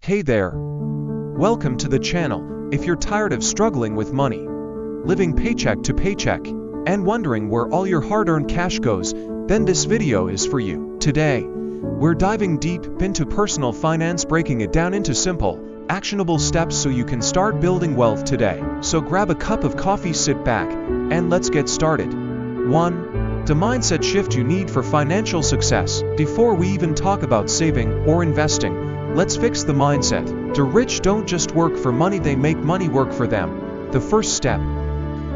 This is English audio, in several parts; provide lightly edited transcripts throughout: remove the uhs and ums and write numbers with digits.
Hey there! Welcome to the channel. If you're tired of struggling with money, living paycheck to paycheck, and wondering where all your hard-earned cash goes, then this video is for you. Today, we're diving deep into personal finance, breaking it down into simple, actionable steps so you can start building wealth today. So grab a cup of coffee, sit back, and let's get started. 1. The mindset shift you need for financial success. Before we even talk about saving or investing, let's fix the mindset. The rich don't just work for money, they make money work for them. The first step: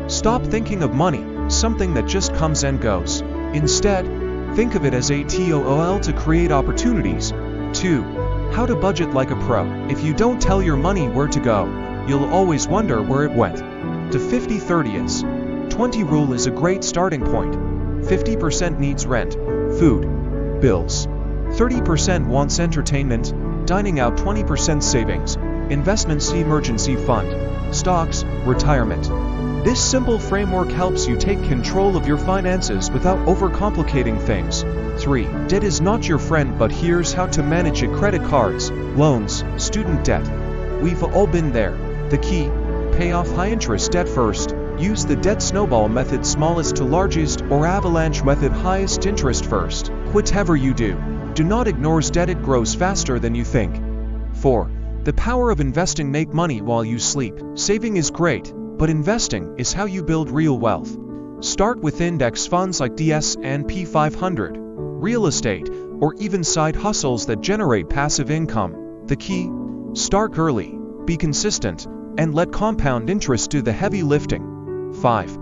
stop thinking of money, something that just comes and goes. Instead, think of it as a tool to create opportunities. 2. How to budget like a pro. If you don't tell your money where to go, you'll always wonder where it went. The 50-30-20 rule is a great starting point. 50% needs rent, food, bills. 30% wants entertainment, dining out. 20% savings, investments, emergency fund, stocks, retirement. This simple framework helps you take control of your finances without overcomplicating things. 3. Debt is not your friend, but here's how to manage it. Credit cards, loans, student debt. We've all been there. The key: pay off high-interest debt first. Use the debt snowball method, smallest to largest, or avalanche method, highest interest first. Whatever you do, do not ignore debt, it grows faster than you think. 4. The power of investing. Make money while you sleep. Saving is great, but investing is how you build real wealth. Start with index funds like the S&P 500, real estate, or even side hustles that generate passive income. The key: start early, be consistent, and let compound interest do the heavy lifting. 5.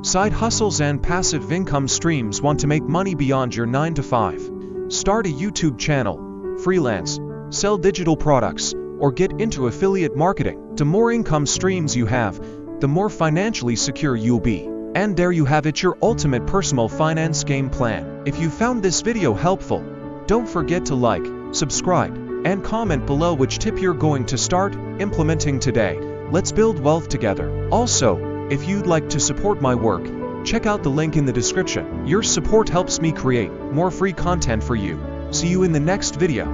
Side hustles and passive income streams. Want to make money beyond your 9 to 5? Start a YouTube channel, freelance, sell digital products, or get into affiliate marketing. The more income streams you have, the more financially secure you'll be. And there you have it, your ultimate personal finance game plan. If you found this video helpful, don't forget to like, subscribe, and comment below which tip you're going to start implementing today. Let's build wealth together. Also, if you'd like to support my work, check out the link in the description. Your support helps me create more free content for you. See you in the next video.